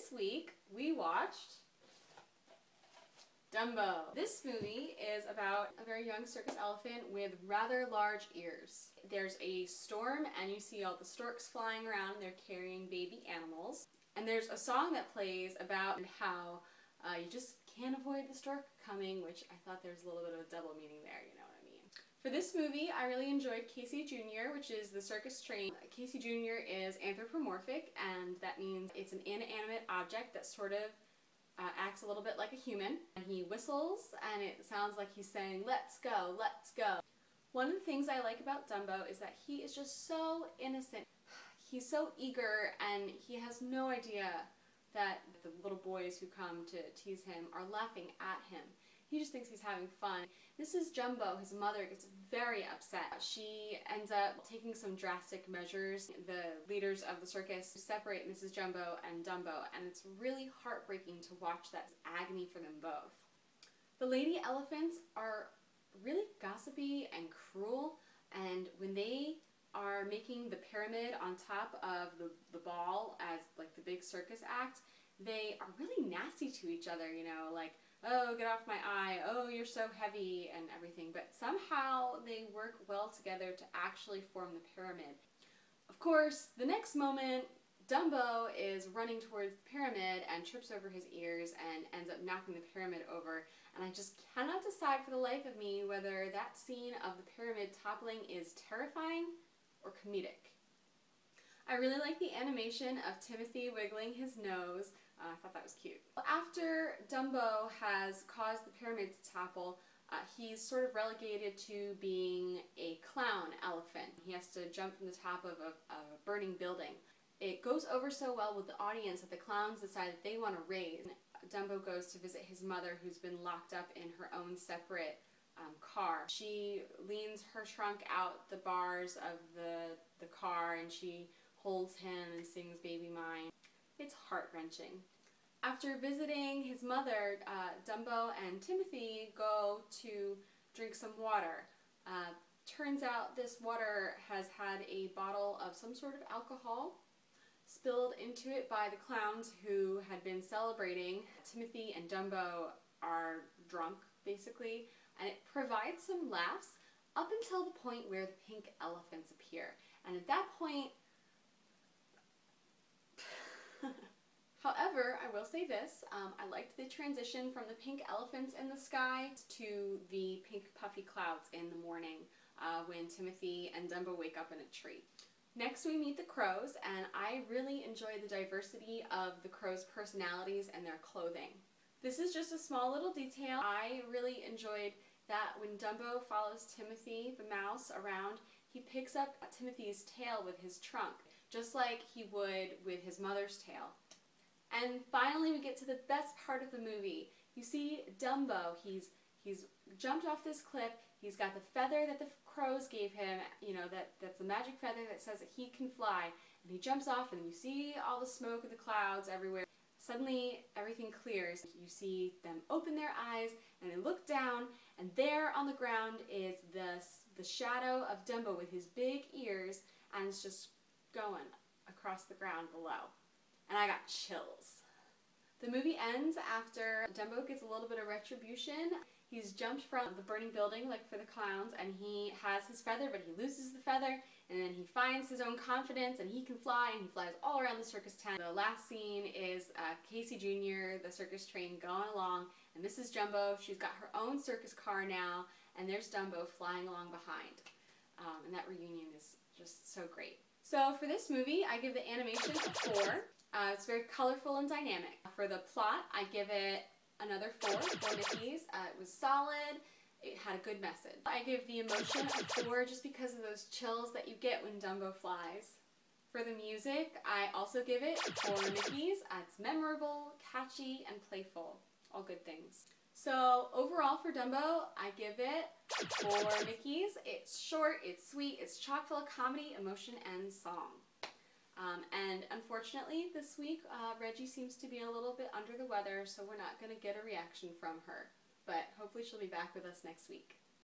this week we watched Dumbo. This movie is about a very young circus elephant with rather large ears. There's a storm and you see all the storks flying around. They're carrying baby animals. And there's a song that plays about how you just can't avoid the stork coming, which I thought there's a little bit of a double meaning there, you know what I mean. For this movie, I really enjoyed Casey Jr., which is the circus train. Casey Jr. is anthropomorphic, and that means it's an inanimate object that sort of acts a little bit like a human. And he whistles, and it sounds like he's saying, "Let's go, let's go." One of the things I like about Dumbo is that he is just so innocent. He's so eager, and he has no idea that the little boys who come to tease him are laughing at him. He just thinks he's having fun. Mrs. Jumbo, his mother, gets very upset. She ends up taking some drastic measures. The leaders of the circus separate Mrs. Jumbo and Dumbo, and it's really heartbreaking to watch that agony for them both. The lady elephants are really gossipy and cruel, and when they are making the pyramid on top of the ball as like the big circus act, they are really nasty to each other, you know, like, "Oh, get off my eye, oh, you're so heavy," and everything, but somehow they work well together to actually form the pyramid. Of course, the next moment, Dumbo is running towards the pyramid and trips over his ears and ends up knocking the pyramid over, and I just cannot decide for the life of me whether that scene of the pyramid toppling is terrifying or comedic. I really like the animation of Timothy wiggling his nose. I thought that was cute. After Dumbo has caused the pyramid to topple, he's sort of relegated to being a clown elephant. He has to jump from the top of a burning building. It goes over so well with the audience that the clowns decide that they want to raise. Dumbo goes to visit his mother, who's been locked up in her own separate car. She leans her trunk out the bars of the car, and she holds him and sings "Baby Mine." It's heart-wrenching. After visiting his mother, Dumbo and Timothy go to drink some water. Turns out this water has had a bottle of some sort of alcohol spilled into it by the clowns who had been celebrating. Timothy and Dumbo are drunk, basically, and it provides some laughs up until the point where the pink elephants appear. And at that point, however, I will say this, I liked the transition from the pink elephants in the sky to the pink puffy clouds in the morning when Timothy and Dumbo wake up in a tree. Next we meet the crows, and I really enjoy the diversity of the crows' personalities and their clothing. This is just a small little detail. I really enjoyed that when Dumbo follows Timothy, the mouse, around, he picks up Timothy's tail with his trunk, just like he would with his mother's tail. And finally we get to the best part of the movie. You see Dumbo, he's jumped off this cliff, he's got the feather that the crows gave him, you know, that's the magic feather that says that he can fly, and he jumps off and you see all the smoke and the clouds everywhere. Suddenly everything clears. You see them open their eyes and they look down, and there on the ground is the shadow of Dumbo with his big ears, and it's just going across the ground below. And I got chills. The movie ends after Dumbo gets a little bit of retribution. He's jumped from the burning building like for the clowns, and he has his feather, but he loses the feather, and then he finds his own confidence and he can fly, and he flies all around the circus tent. The last scene is Casey Jr., the circus train, going along, and Mrs. Jumbo, she's got her own circus car now, and there's Dumbo flying along behind. And that reunion is just so great. So for this movie, I give the animation a 4. It's very colorful and dynamic. For the plot, I give it another 4 Mickeys. It was solid. It had a good message. I give the emotion a 4 just because of those chills that you get when Dumbo flies. For the music, I also give it 4 Mickeys. It's memorable, catchy, and playful. All good things. So overall for Dumbo, I give it 4 Mickeys. It's short, it's sweet, it's chock full of comedy, emotion, and song. And unfortunately this week, Reggie seems to be a little bit under the weather, so we're not going to get a reaction from her. But hopefully she'll be back with us next week.